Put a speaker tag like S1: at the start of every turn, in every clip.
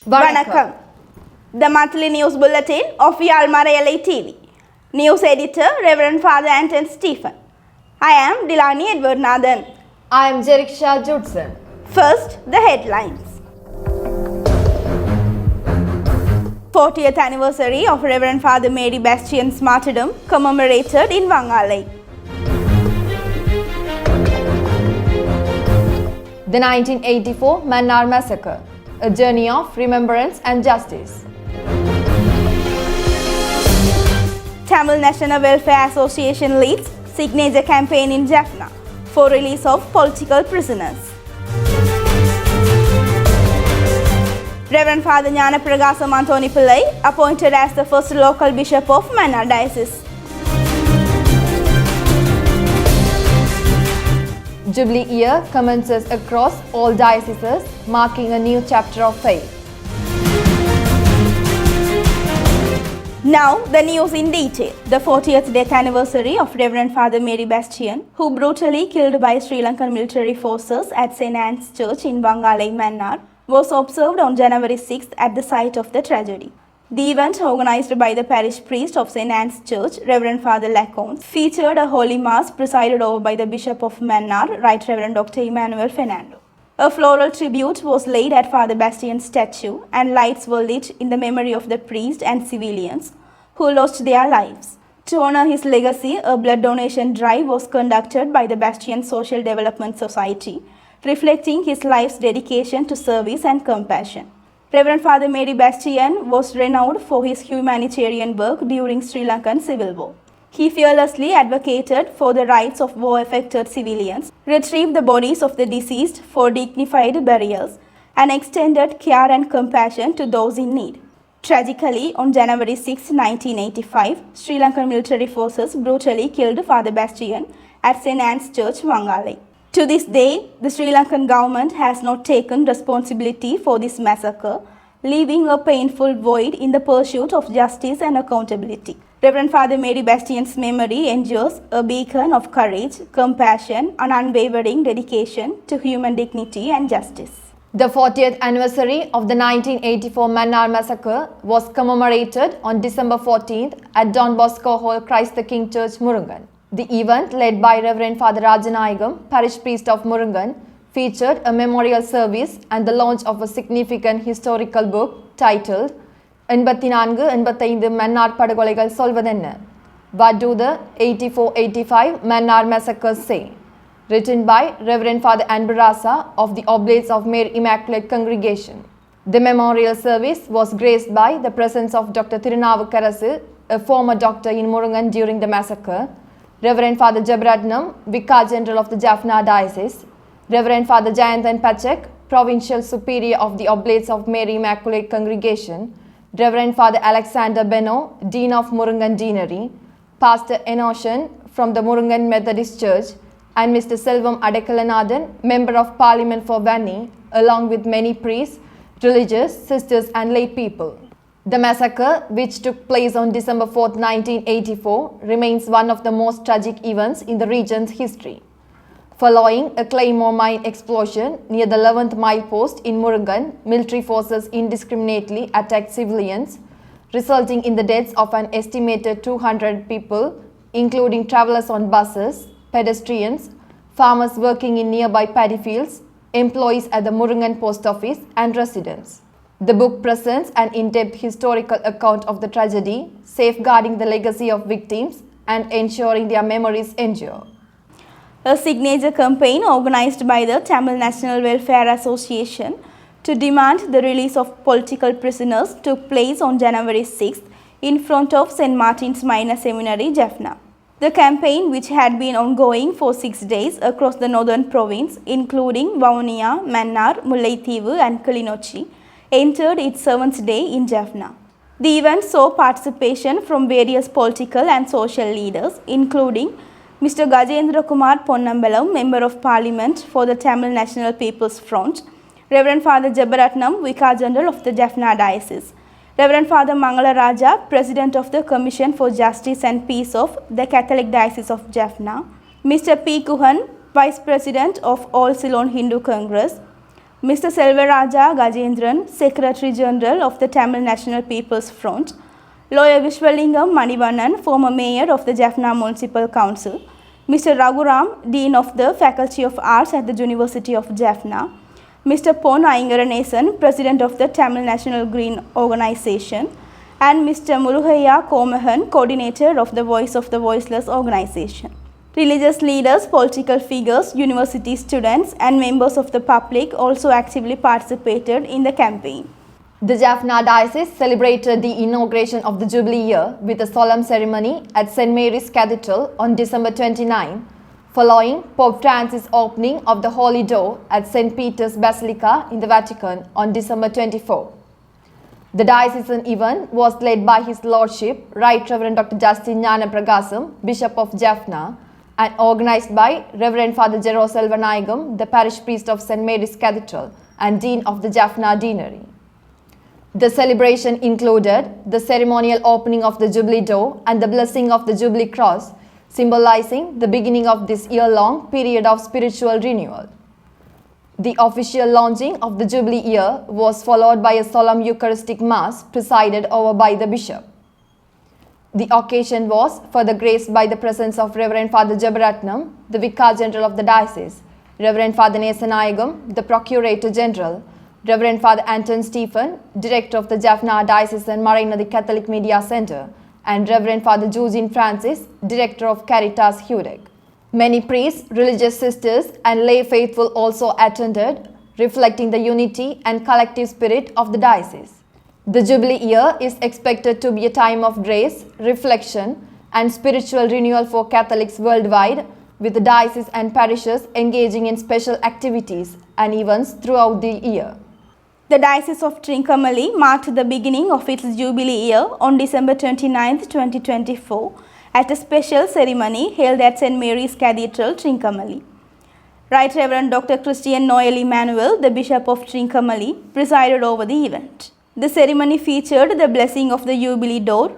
S1: Vanakkam. The monthly news bulletin of Yarl Marai TV. News editor Reverend Father Anton Stephen. I am DILANI Edward Nathan.
S2: I am Jeriksha Judson.
S1: First, the headlines. 40th anniversary of Reverend Father Mary Bastian's martyrdom commemorated in Vankalai.
S2: The 1984 Mannar Massacre, a journey of remembrance and justice.
S1: Tamil National Welfare Association leads signature campaign in Jaffna for release of political prisoners. Reverend Father Gnanapragasam Antonipillai appointed as the first local bishop of Mannar Diocese.
S2: Jubilee year commences across all dioceses, marking a new chapter of faith.
S1: Now, the news in detail. The 40th death anniversary of Reverend Father Mary Bastian, who brutally killed by Sri Lankan military forces at St. Anne's Church in Vankalai, Mannar, was observed on January 6th at the site of the tragedy. The event, organized by the parish priest of St. Anne's Church, Reverend Father Lacons, featured a holy mass presided over by the Bishop of Mannar, Right Reverend Dr. Emmanuel Fernando. A floral tribute was laid at Father Bastian's statue and lights were lit in the memory of the priest and civilians who lost their lives. To honor his legacy, a blood donation drive was conducted by the Bastian Social Development Society, reflecting his life's dedication to service and compassion. Reverend Father Mary Bastian was renowned for his humanitarian work during Sri Lankan Civil War. He fearlessly advocated for the rights of war-affected civilians, retrieved the bodies of the deceased for dignified burials, and extended care and compassion to those in need. Tragically, on January 6, 1985, Sri Lankan military forces brutally killed Father Bastian at St. Anne's Church, Vankalai. To this day, the Sri Lankan government has not taken responsibility for this massacre, leaving a painful void in the pursuit of justice and accountability. Reverend Father Mary Bastian's memory endures, a beacon of courage, compassion, and unwavering dedication to human dignity and justice.
S2: The 40th anniversary of the 1984 Mannar Massacre was commemorated on December 14th at Don Bosco Hall, Christ the King Church, Murungan. The event, led by Reverend Father Rajanayagam, parish priest of Murungan, featured a memorial service and the launch of a significant historical book titled 84-85 Mannar Padagoligal Solvadenna. What do the 84-85 Mannar Massacres say? Written by Reverend Father Anbarasa of the Oblates of Mary Immaculate Congregation. The memorial service was graced by the presence of Dr. Tirunavukarasu, a former doctor in Murungan during the massacre, Reverend Father Jabaratnam, Vicar General of the Jaffna Diocese, Reverend Father Jayanthan Pachak, Provincial Superior of the Oblates of Mary Immaculate Congregation, Reverend Father Alexander Beno, Dean of Murungan Deanery, Pastor Enoshan from the Murungan Methodist Church, and Mr. Selvam Adekalanathan, Member of Parliament for Vanni, along with many priests, religious, sisters and lay people. The massacre, which took place on December 4, 1984, remains one of the most tragic events in the region's history. Following a Claymore mine explosion near the 11th milepost in Murungan, military forces indiscriminately attacked civilians, resulting in the deaths of an estimated 200 people, including travelers on buses, pedestrians, farmers working in nearby paddy fields, employees at the Murungan post office, and residents. The book presents an in-depth historical account of the tragedy, safeguarding the legacy of victims and ensuring their memories endure.
S1: A signature campaign organized by the Tamil National Welfare Association to demand the release of political prisoners took place on January 6th in front of St. Martin's Minor Seminary, Jaffna. The campaign, which had been ongoing for 6 days across the northern province, including Vavuniya, Mannar, Mullaitivu and Kilinochchi, entered its 7th day in Jaffna. The event saw participation from various political and social leaders, including Mr. Gajendra Kumar Ponnambalam, Member of Parliament for the Tamil National People's Front, Reverend Father Jabaratnam, Vicar General of the Jaffna Diocese, Reverend Father Mangala Raja, President of the Commission for Justice and Peace of the Catholic Diocese of Jaffna, Mr. P. Kuhan, Vice President of All Ceylon Hindu Congress, Mr. Selvaraja Gajendran, Secretary General of the Tamil National People's Front, Lawyer Vishwalingam Manivannan, former Mayor of the Jaffna Municipal Council, Mr. Raghuram, Dean of the Faculty of Arts at the University of Jaffna, Mr. Pon Ayingaranesan, President of the Tamil National Green Organization, and Mr. Muruhaya Komahan, Coordinator of the Voice of the Voiceless organization. Religious leaders, political figures, university students, and members of the public also actively participated in the campaign.
S2: The Jaffna Diocese celebrated the inauguration of the Jubilee year with a solemn ceremony at St. Mary's Cathedral on December 29, following Pope Francis' opening of the Holy Door at St. Peter's Basilica in the Vatican on December 24. The diocesan event was led by His Lordship, Right Reverend Dr. Justin Gnanapragasam, Bishop of Jaffna, and organized by Reverend Father Jero Selvanayagam, the parish priest of St. Mary's Cathedral and Dean of the Jaffna Deanery. The celebration included the ceremonial opening of the Jubilee Door and the blessing of the Jubilee Cross, symbolizing the beginning of this year-long period of spiritual renewal. The official launching of the Jubilee year was followed by a solemn Eucharistic Mass presided over by the Bishop. The occasion was further graced by the presence of Reverend Father Jabaratnam, the Vicar General of the Diocese, Reverend Father Nesanayagam, the Procurator General, Reverend Father Anton Stephen, Director of the Jaffna Diocesan Marai Catholic Media Center, and Reverend Father Eugene Francis, Director of Caritas Hudek. Many priests, religious sisters, and lay faithful also attended, reflecting the unity and collective spirit of the diocese. The Jubilee year is expected to be a time of grace, reflection, and spiritual renewal for Catholics worldwide, with the diocese and parishes engaging in special activities and events throughout the year.
S1: The Diocese of Trincomalee marked the beginning of its Jubilee year on December 29, 2024, at a special ceremony held at St. Mary's Cathedral, Trincomalee. Right Reverend Dr. Christian Noel Emmanuel, the Bishop of Trincomalee, presided over the event. The ceremony featured the blessing of the Jubilee Door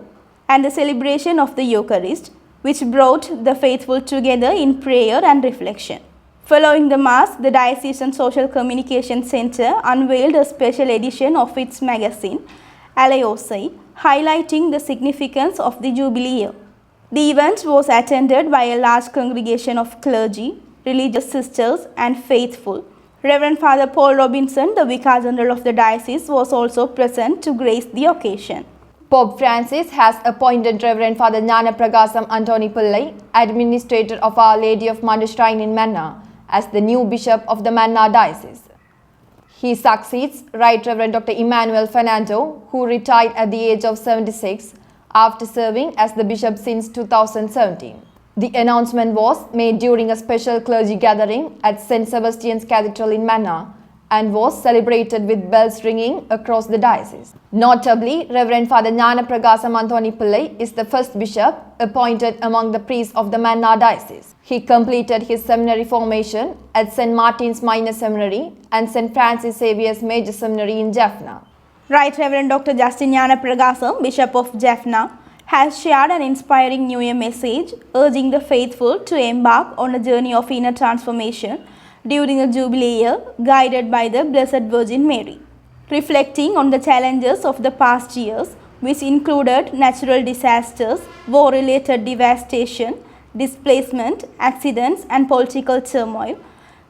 S1: and the celebration of the Eucharist, which brought the faithful together in prayer and reflection. Following the Mass, the Diocesan Social Communication Center unveiled a special edition of its magazine, Alai, highlighting the significance of the Jubilee year. The event was attended by a large congregation of clergy, religious sisters, and faithful. Reverend Father Paul Robinson, the Vicar General of the Diocese, was also present to grace the occasion.
S2: Pope Francis has appointed Reverend Father Gnanapragasam Antonipillai, Administrator of Our Lady of Mother Shrine in Mannar, as the new Bishop of the Mannar Diocese. He succeeds Right Reverend Dr. Emmanuel Fernando, who retired at the age of 76 after serving as the Bishop since 2017. The announcement was made during a special clergy gathering at St. Sebastian's Cathedral in Mannar and was celebrated with bells ringing across the diocese. Notably, Reverend Father Gnanapragasam Antonipillai is the first bishop appointed among the priests of the Mannar Diocese. He completed his seminary formation at St. Martin's Minor Seminary and St. Francis Xavier's Major Seminary in Jaffna.
S1: Right Reverend Dr. Justin Gnanapragasam, Bishop of Jaffna, has shared an inspiring New Year message urging the faithful to embark on a journey of inner transformation during the Jubilee year, guided by the Blessed Virgin Mary. Reflecting on the challenges of the past years, which included natural disasters, war-related devastation, displacement, accidents, and political turmoil,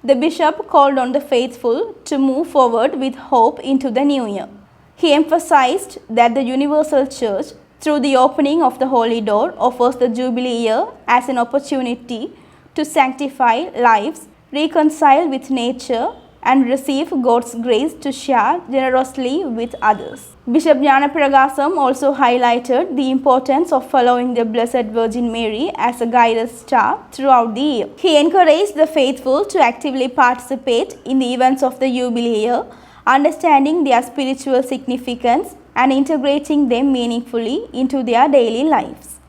S1: the Bishop called on the faithful to move forward with hope into the new year. He emphasized that the Universal Church, through the opening of the Holy Door, offers the Jubilee year as an opportunity to sanctify lives, reconcile with nature, and receive God's grace to share generously with others. Bishop Gnanapragasam also highlighted the importance of following the Blessed Virgin Mary as a guidance star throughout the year. He encouraged the faithful to actively participate in the events of the Jubilee year, understanding their spiritual significance and integrating them meaningfully into their daily lives.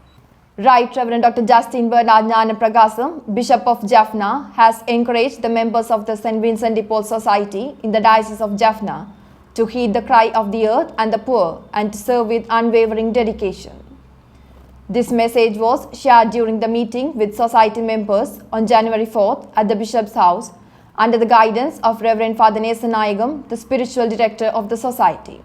S2: Right Reverend Dr. Justin Bernard Gnanapragasam, Bishop of Jaffna, has encouraged the members of the St. Vincent de Paul Society in the Diocese of Jaffna to heed the cry of the earth and the poor and to serve with unwavering dedication. This message was shared during the meeting with society members on January 4th at the Bishop's house, under the guidance of Reverend Father Nesanayagam, the spiritual director of the society.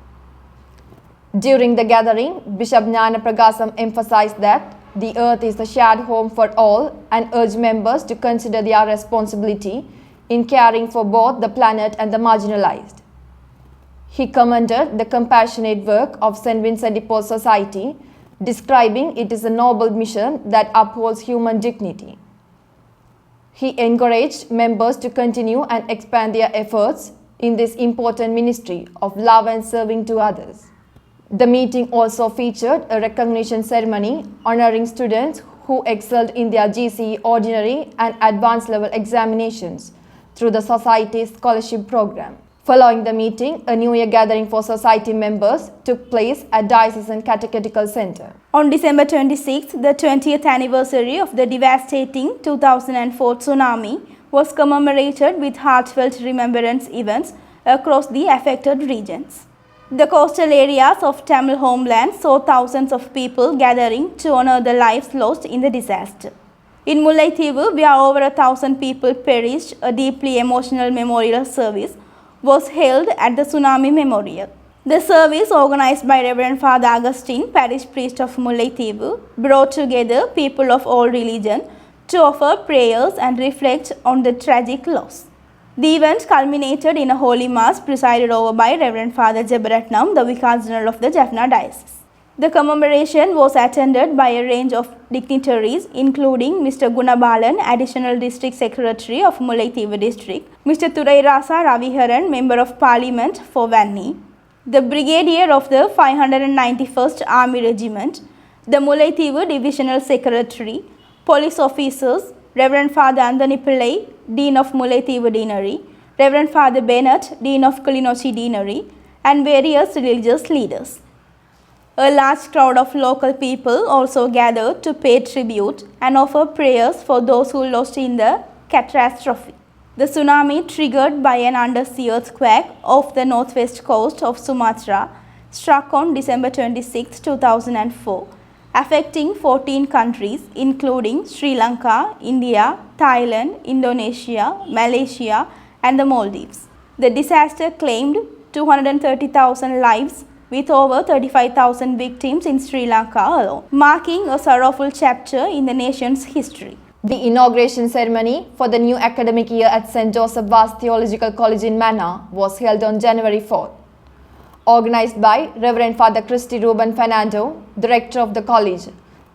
S2: During the gathering, Bishop Jnana Pragasam emphasized that the earth is a shared home for all and urged members to consider their responsibility in caring for both the planet and the marginalized. He commended the compassionate work of St. Vincent de Paul Society, describing it as a noble mission that upholds human dignity. He encouraged members to continue and expand their efforts in this important ministry of love and serving to others. The meeting also featured a recognition ceremony honoring students who excelled in their GCE ordinary and advanced level examinations through the Society's scholarship program. Following the meeting, a New Year gathering for Society members took place at Diocesan Catechetical Center.
S1: On December 26, the 20th anniversary of the devastating 2004 tsunami was commemorated with heartfelt remembrance events across the affected regions. The coastal areas of Tamil homeland saw thousands of people gathering to honor the lives lost in the disaster. In Mullaitivu, where over 1,000 people perished, a deeply emotional memorial service was held at the Tsunami Memorial. The service, organized by Reverend Father Augustine, parish priest of Mullaitivu, brought together people of all religion to offer prayers and reflect on the tragic loss. The event culminated in a holy mass presided over by Reverend Father Jebaratnam, the Vicar General of the Jaffna Diocese. The commemoration was attended by a range of dignitaries, including Mr. Gunabalan, Additional District Secretary of Mullaitivu District, Mr. Thurairasa Raviharan, Member of Parliament for Vanni, the Brigadier of the 591st Army Regiment, the Mullaitivu Divisional Secretary, police officers, Reverend Father Antonipillai, Dean of Mullaitivu Deanery, Reverend Father Bennett, Dean of Kilinochchi Deanery, and various religious leaders. A large crowd of local people also gathered to pay tribute and offer prayers for those who lost in the catastrophe. The tsunami, triggered by an undersea earthquake off the northwest coast of Sumatra, struck on December 26, 2004, affecting 14 countries including Sri Lanka, India, Thailand, Indonesia, Malaysia, and the Maldives. The disaster claimed 230,000 lives, with over 35,000 victims in Sri Lanka alone, marking a sorrowful chapter in the nation's history.
S2: The inauguration ceremony for the new academic year at St. Joseph Vaz Theological College in Mannar was held on January 4th. Organized by Reverend Father Christy Ruben Fernando, Director of the college,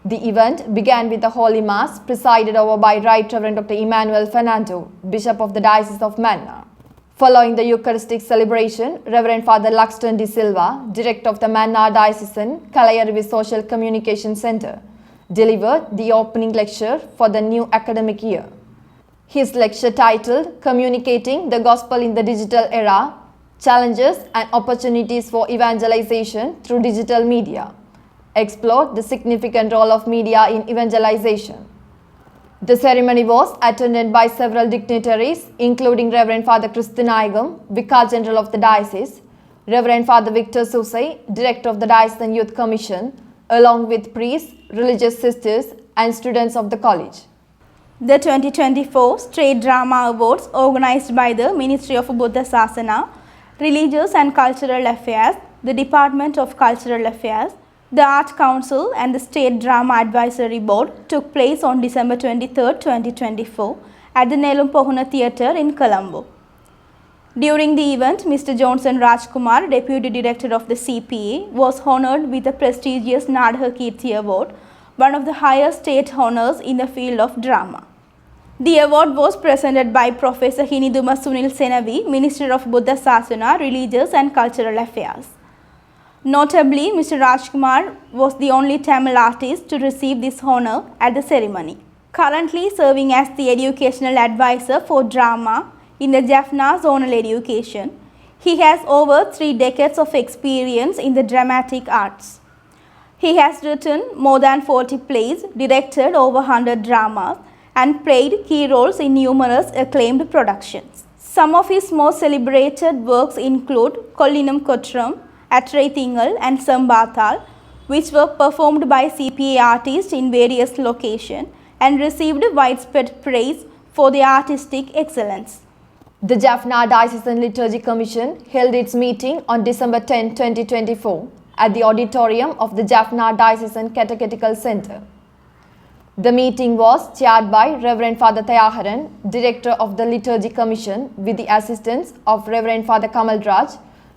S2: the event began with a Holy Mass presided over by Right Reverend Dr. Emmanuel Fernando, Bishop of the Diocese of Mannar. Following the Eucharistic celebration, Reverend Father Laxton De Silva, Director of the Mannar Diocesan Kalayarivi Social Communication Center, delivered the opening lecture for the new academic year. His lecture, titled Communicating the Gospel in the Digital Era, Challenges and Opportunities for Evangelization through Digital Media, explored the significant role of media in evangelization. The ceremony was attended by several dignitaries, including Reverend Father Kristinayagam, Vicar General of the Diocese, Reverend Father Victor Susai, Director of the Diocesan Youth Commission, along with priests, religious sisters, and students of the college.
S1: The 2024 State Drama Awards, organized by the Ministry of Buddha Sasana, Religious and Cultural Affairs, the Department of Cultural Affairs, the Art Council and the State Drama Advisory Board, took place on December 23, 2024 at the Nelum Pohuna Theatre in Colombo. During the event, Mr. Johnson Rajkumar, Deputy Director of the CPA, was honoured with the prestigious Nadha Kirti Award, one of the highest state honours in the field of drama. The award was presented by Professor Hiniduma Sunil Senavi, Minister of Buddha Sasana, Religious and Cultural Affairs. Notably, Mr. Rajkumar was the only Tamil artist to receive this honour at the ceremony. Currently serving as the Educational Advisor for Drama in the Jaffna Zonal Education, he has over 3 decades of experience in the dramatic arts. He has written more than 40 plays, directed over 100 dramas, and played key roles in numerous acclaimed productions. Some of his most celebrated works include Kollinum Kotram, Atrai Tingal, and Sambathal, which were performed by CPA artists in various locations and received widespread praise for their artistic excellence.
S2: The Jaffna Diocesan Liturgy Commission held its meeting on December 10, 2024 at the auditorium of the Jaffna Diocesan Catechetical Center. The meeting was chaired by Reverend Father Thayaharan, Director of the Liturgy Commission, with the assistance of Reverend Father Kamal Raj,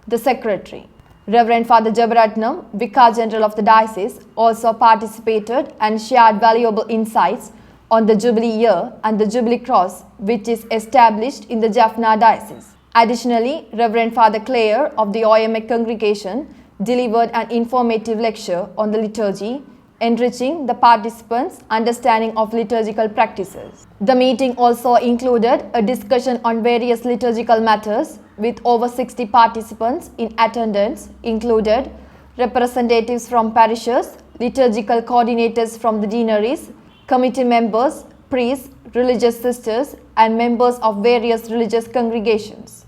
S2: the Secretary. Reverend Father Jabaratnam, Vicar General of the Diocese, also participated and shared valuable insights on the Jubilee year and the Jubilee cross, which is established in the Jaffna Diocese. Additionally, Reverend Father Clare of the OMA congregation delivered an informative lecture on the liturgy, enriching the participants' understanding of liturgical practices. The meeting also included a discussion on various liturgical matters, with over 60 participants in attendance, included representatives from parishes, liturgical coordinators from the deaneries, committee members, priests, religious sisters, and members of various religious congregations.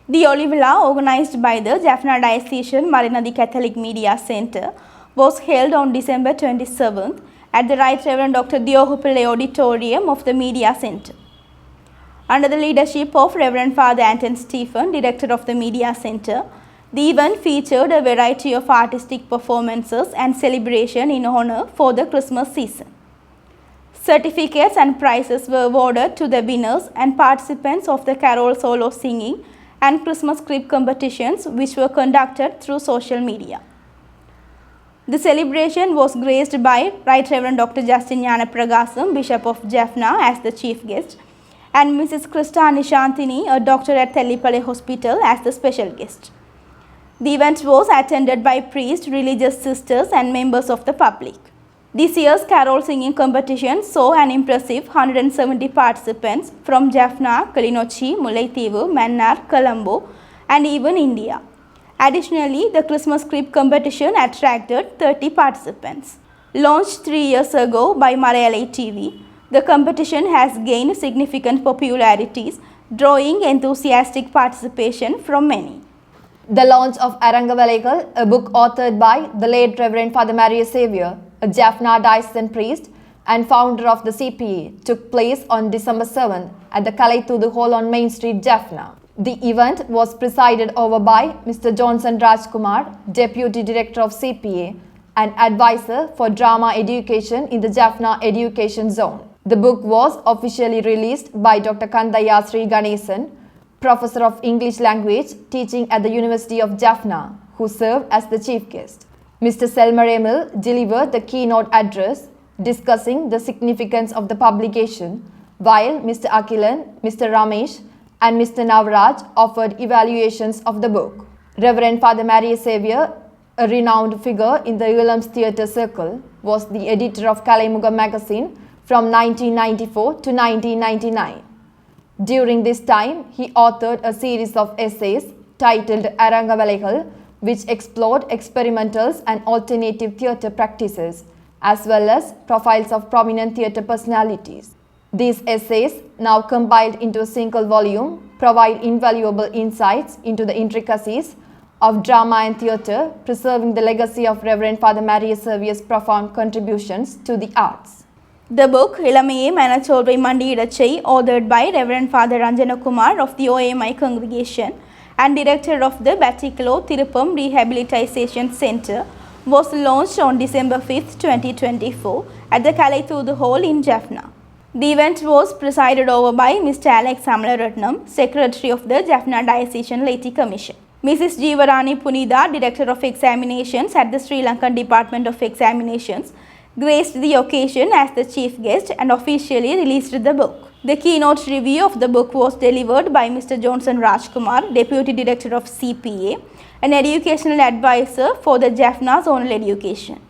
S1: The Olivella, organized by the Jaffna Diocesan Marinadi Catholic Media Center, was held on December 27th at the Right Reverend Dr. Antonipillai Auditorium of the Media Center. Under the leadership of Reverend Father Anton Stephen, Director of the Media Center, the event featured a variety of artistic performances and celebration in honor for the Christmas season. Certificates and prizes were awarded to the winners and participants of the carol solo singing and Christmas script competitions, which were conducted through social media. The celebration was graced by Right Reverend Dr. Justin Gnanapragasam, Bishop of Jaffna, as the chief guest, and Mrs. Krista Nishantini, a doctor at Tellipalli Hospital, as the special guest. The event was attended by priests, religious sisters, and members of the public. This year's carol singing competition saw an impressive 170 participants from Jaffna, Kalinochi, Mullaitivu, Mannar, Colombo, and even India. Additionally, the Christmas script competition attracted 30 participants. Launched 3 years ago by Marai TV, the competition has gained significant popularities, drawing enthusiastic participation from many.
S2: The launch of Arangavalekal, a book authored by the late Reverend Father Mary Xavier, a Jaffna diocesan priest and founder of the CPA, took place on December 7th at the Kalaithudu Hall on Main Street, Jaffna. The event was presided over by Mr. Johnson Rajkumar, Deputy Director of CPA and Advisor for Drama Education in the Jaffna Education Zone. The book was officially released by Dr. Kandaya Sri Ganesan, Professor of English Language teaching at the University of Jaffna, who served as the chief guest. Mr. Selmer Emil delivered the keynote address discussing the significance of the publication, while Mr. Akilan, Mr. Ramesh, and Mr. Navraj offered evaluations of the book. Reverend Father Mary Xavier, a renowned figure in the Ulam's theatre circle, was the editor of Kalaimugam magazine from 1994 to 1999. During this time, he authored a series of essays titled Arangavalekal, which explored experimentals and alternative theatre practices, as well as profiles of prominent theatre personalities. These essays, now compiled into a single volume, provide invaluable insights into the intricacies of drama and theatre, preserving the legacy of Reverend Father Mary Xavier's profound contributions to the arts.
S1: The book, Ilamaye Manacholvai Mandirachai, authored by Reverend Father Ranjana Kumar of the OMI congregation and Director of the Batikalo Tirupam Rehabilitation Center, was launched on December 5, 2024 at the Kalaithudu Hall in Jaffna. The event was presided over by Mr. Alex Amalaratnam, Secretary of the Jaffna Diocesan Laity Commission. Mrs. Jeevarani Punida, Director of Examinations at the Sri Lankan Department of Examinations, graced the occasion as the chief guest and officially released the book. The keynote review of the book was delivered by Mr. Johnson Rajkumar, Deputy Director of CPA, an educational advisor for the Jaffna Zonal Education.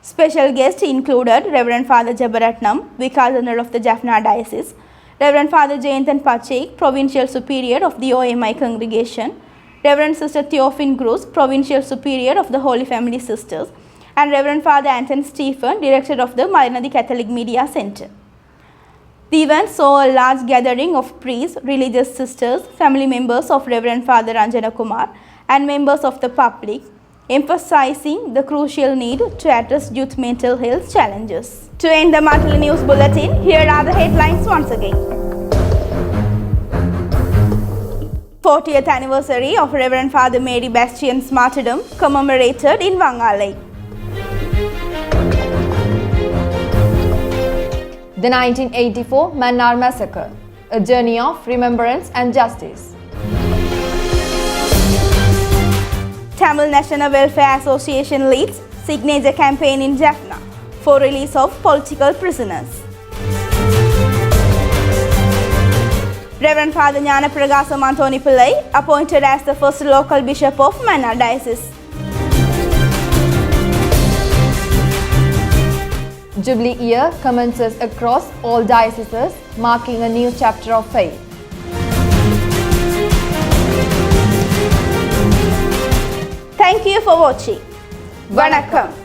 S1: Special guests included Reverend Father Jabaratnam, Vicar General of the Jaffna Diocese, Reverend Father Jayanthan Pachaik, Provincial Superior of the OMI congregation, Reverend Sister Theophine Cruz, Provincial Superior of the Holy Family Sisters, and Reverend Father Anton Stephen, Director of the Marinadi Catholic Media Center. The event saw a large gathering of priests, religious sisters, family members of Reverend Father Ranjana Kumar, and members of the public, emphasizing the crucial need to address youth mental health challenges. To end the monthly news bulletin, here are the headlines once again. 40th anniversary of Reverend Father Mary Bastian's martyrdom commemorated in Vankalai.
S2: The 1984 Mannar Massacre, a journey of remembrance and justice.
S1: Tamil National Welfare Association leads signature campaign in Jaffna for release of political prisoners. Reverend Father Antonipillai appointed as the first local bishop of Mannar Diocese.
S2: Jubilee year commences across all dioceses, marking a new chapter of faith.
S1: Thank you for watching. Vanakkam.